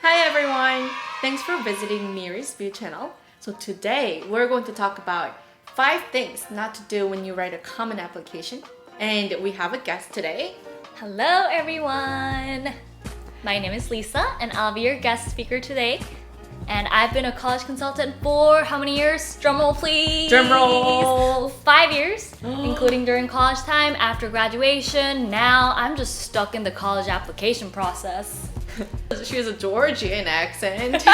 Hi everyone! Thanks for visiting Miri's view channel. So today we're going to talk about 5 things not to do when you write a common application. And we have a guest today. Hello everyone! My name is Lisa and I'll be your guest speaker today. And I've been a college consultant for how many years? Drumroll please! Drumroll! 5 years, including during college time, after graduation. Now I'm just stuck in the college application process. She has a Georgian accent.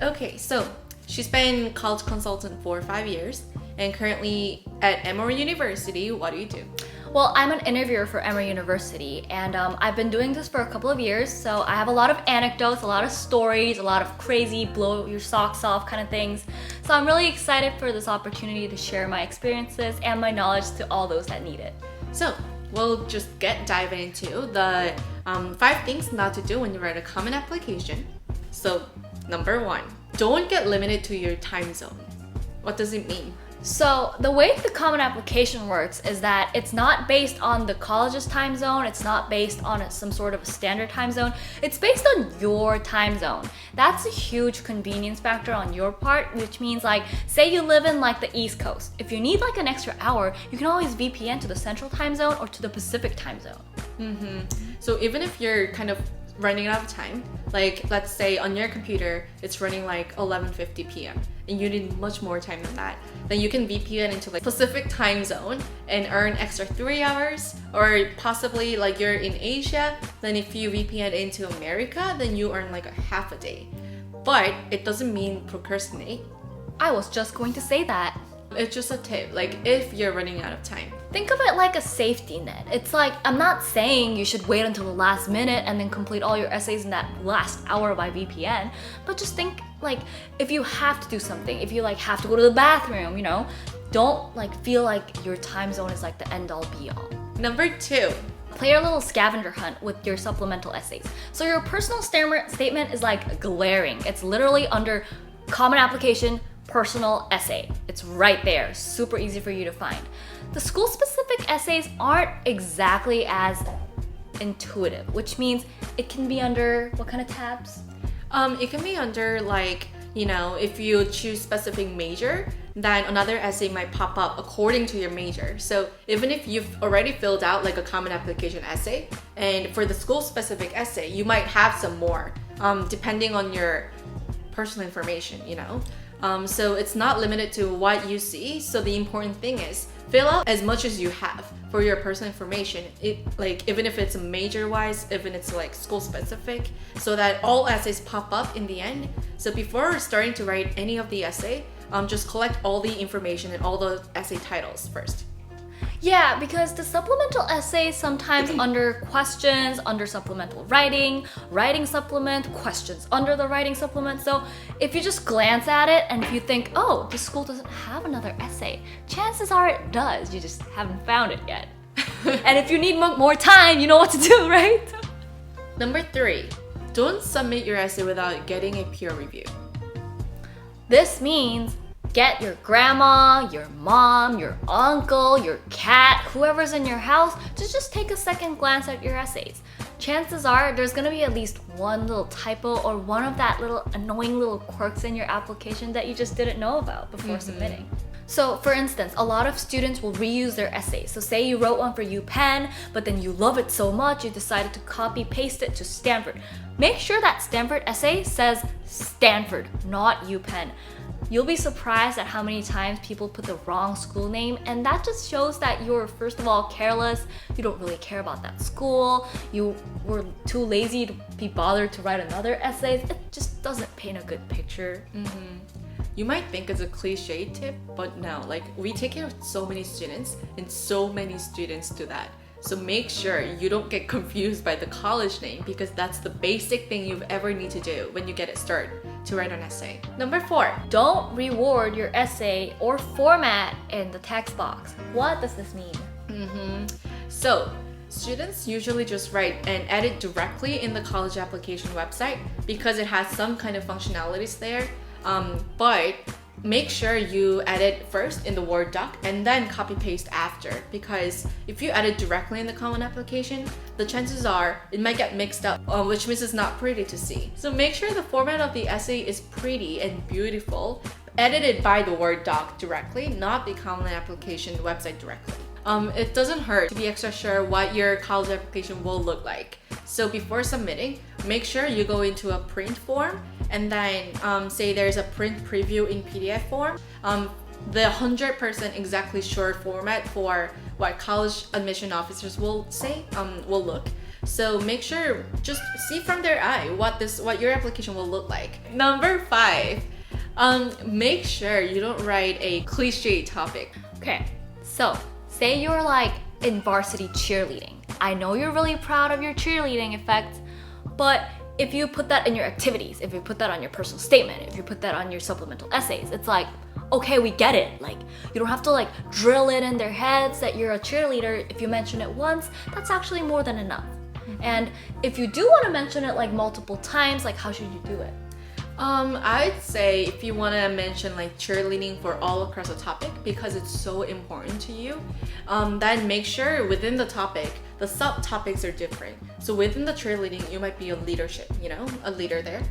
Okay, so she's been college consultant for 5 years and currently at Emory University. What do you do? Well, I'm an interviewer for Emory University, and I've been doing this for a couple of years, so I have a lot of anecdotes, a lot of stories, a lot of crazy blow your socks off kind of things. So I'm really excited for this opportunity to share my experiences and my knowledge to all those that need it. So we'll just dive into the 5 things not to do when you write a common application. So number 1, don't get limited to your time zone. What does it mean? So the way the common application works is that it's not based on the college's time zone, it's not based on some sort of standard time zone, it's based on your time zone. That's a huge convenience factor on your part, which means like, say you live in like the East Coast. If you need like an extra hour, you can always VPN to the Central time zone or to the Pacific time zone. So even if you're kind of running out of time, like let's say on your computer it's running like 11:50 p.m. and you need much more time than that, then you can VPN into like Pacific time zone and earn extra 3 hours. Or possibly like you're in Asia, then if you VPN into America, then you earn like a half a day. But it doesn't mean procrastinate. I was just going to say that. It's just a tip, like if you're running out of time. Think of it like a safety net. It's like, I'm not saying you should wait until the last minute and then complete all your essays in that last hour by VPN, but just think like if you have to do something, if you like have to go to the bathroom, you know, don't like feel like your time zone is like the end all be all. Number 2. Play a little scavenger hunt with your supplemental essays. So your personal statement is like glaring. It's literally under common application, personal essay. It's right there, super easy for you to find. The school-specific essays aren't exactly as intuitive, which means it can be under what kind of tabs? It can be under like, you know, if you choose specific major, then another essay might pop up according to your major. So even if you've already filled out like a common application essay, and for the school-specific essay, you might have some more, depending on your personal information, you know. So it's not limited to what you see. So the important thing is fill out as much as you have for your personal information. It like even if it's major wise, even it's like school specific, so that all essays pop up in the end. So before starting to write any of the essay, just collect all the information and all the essay titles first. Yeah, because the supplemental essays sometimes under questions, under supplemental writing, writing supplement, questions under the writing supplement. So if you just glance at it and if you think, oh, this school doesn't have another essay, chances are it does. You just haven't found it yet. And if you need more time, you know what to do, right? Number 3, don't submit your essay without getting a peer review. This means get your grandma, your mom, your uncle, your cat, whoever's in your house to just take a second glance at your essays. Chances are there's gonna be at least one little typo or one of that little annoying little quirks in your application that you just didn't know about before submitting. So for instance, a lot of students will reuse their essays. So say you wrote one for UPenn, but then you love it so much you decided to copy paste it to Stanford. Make sure that Stanford essay says Stanford, not UPenn. You'll be surprised at how many times people put the wrong school name, and that just shows that you're first of all careless, you don't really care about that school, you were too lazy to be bothered to write another essay. It just doesn't paint a good picture. You might think it's a cliche tip, but no, like we take care of so many students and so many students do that. So make sure you don't get confused by the college name, because that's the basic thing you ever need to do when you get it started to write an essay. Number 4, don't reward your essay or format in the text box. What does this mean? So students usually just write and edit directly in the college application website because it has some kind of functionalities there. But make sure you edit first in the Word doc and then copy paste after, because if you edit directly in the Common Application, the chances are it might get mixed up, which means it's not pretty to see. So make sure the format of the essay is pretty and beautiful, edited by the Word doc directly, not the Common Application website directly. It doesn't hurt to be extra sure what your college application will look like. So before submitting, make sure you go into a print form and then say there's a print preview in PDF form. The 100% exactly sure format for what college admission officers will say will look. So make sure, just see from their eye what your application will look like. Number 5, make sure you don't write a cliche topic. Okay, so say you're like in varsity cheerleading. I know you're really proud of your cheerleading effect, but if you put that in your activities, if you put that on your personal statement, if you put that on your supplemental essays, it's like, okay, we get it. Like, you don't have to like drill it in their heads that you're a cheerleader. If you mention it once, that's actually more than enough. And if you do want to mention it like multiple times, like how should you do it? I'd say if you want to mention like cheerleading for all across the topic because it's so important to you, then make sure within the topic, the subtopics are different. So within the cheerleading, you might be a leadership, a leader there.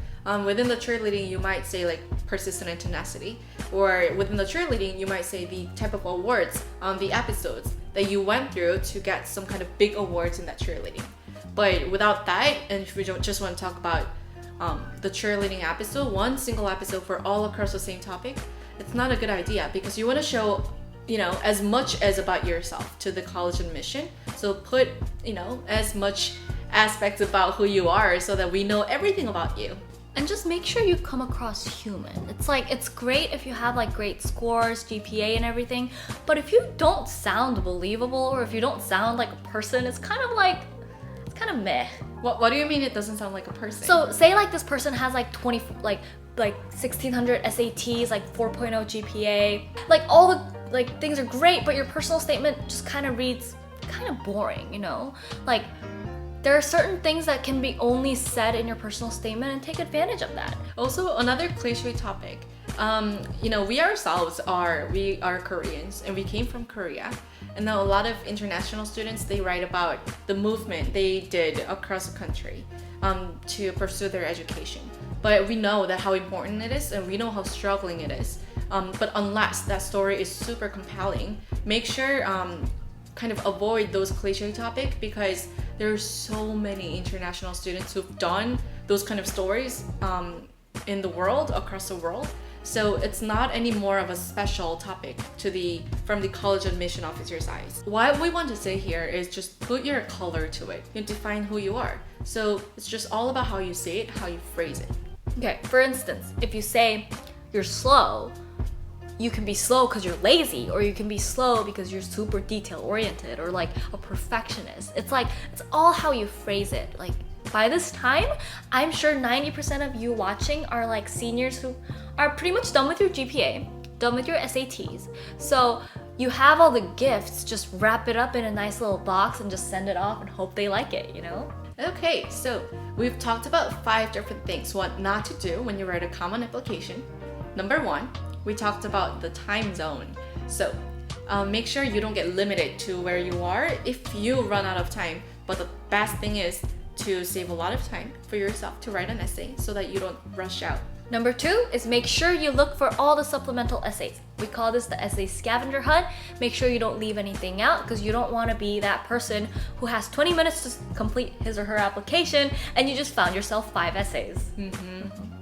Within the cheerleading, you might say like persistent and tenacity, or within the cheerleading, you might say the typical awards on the episodes that you went through to get some kind of big awards in that cheerleading. But without that, and if we don't just want to talk about the cheerleading episode, one single episode for all across the same topic, it's not a good idea because you want to show, as much as about yourself to the college admission. So put, as much aspects about who you are so that we know everything about you. And just make sure you come across human. It's like, it's great if you have like great scores, GPA and everything, but if you don't sound believable or if you don't sound like a person, it's kind of meh. What do you mean it doesn't sound like a person? So say like this person has like 1600 SATs, like 4.0 GPA, like all the like things are great, but your personal statement just kind of reads kind of boring, Like there are certain things that can be only said in your personal statement and take advantage of that. Also, another cliche topic. We ourselves are Koreans and we came from Korea. And now a lot of international students, they write about the movement they did across the country to pursue their education. But we know that how important it is and we know how struggling it is. But unless that story is super compelling, make sure kind of avoid those cliche topics because there are so many international students who've done those kind of stories in the world, across the world. So it's not any more of a special topic from the college admission officer's eyes. What we want to say here is just put your color to it. You define who you are. So it's just all about how you say it, how you phrase it. Okay, for instance, if you say you're slow, you can be slow because you're lazy, or you can be slow because you're super detail oriented or like a perfectionist. It's like, it's all how you phrase it. Like by this time, I'm sure 90% of you watching are like seniors who are pretty much done with your GPA, done with your SATs. So you have all the gifts, just wrap it up in a nice little box and just send it off and hope they like it, Okay, so we've talked about 5 different things what not to do when you write a common application. Number 1, we talked about the time zone. So make sure you don't get limited to where you are if you run out of time. But the best thing is to save a lot of time for yourself to write an essay so that you don't rush out. Number 2 is make sure you look for all the supplemental essays. We call this the essay scavenger hunt. Make sure you don't leave anything out because you don't want to be that person who has 20 minutes to complete his or her application and you just found yourself 5 essays.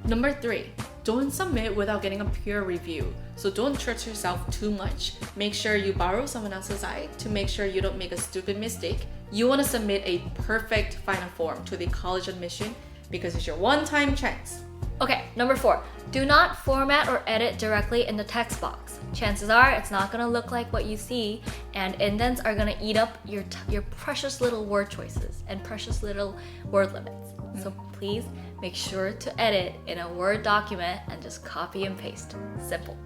Number 3, don't submit without getting a peer review. So don't trust yourself too much. Make sure you borrow someone else's eye to make sure you don't make a stupid mistake. You want to submit a perfect final form to the college admission because it's your one-time chance. Okay, number 4, do not format or edit directly in the text box. Chances are it's not gonna look like what you see, and indents are gonna eat up your precious little word choices and precious little word limits. So please make sure to edit in a Word document and just copy and paste. Simple.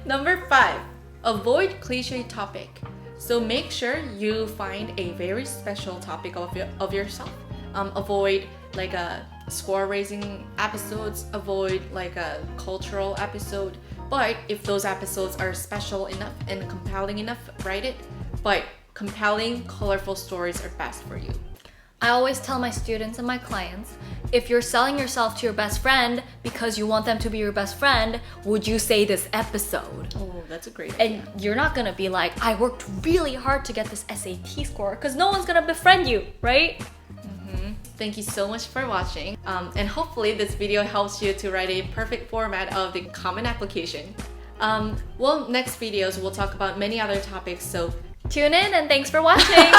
Number 5, avoid cliche topic. So make sure you find a very special topic of yourself. Avoid like a score raising episodes, avoid like a cultural episode, But if those episodes are special enough and compelling enough, write it. But compelling, colorful stories are best for you. I always tell my students and my clients, if you're selling yourself to your best friend because you want them to be your best friend, would you say this episode? Oh, that's a great idea. And you're not gonna be like, I worked really hard to get this SAT score, because no one's gonna befriend you, right? Thank you so much for watching. And hopefully this video helps you to write a perfect format of the common application. Next videos we'll talk about many other topics, so Tune in and thanks for watching.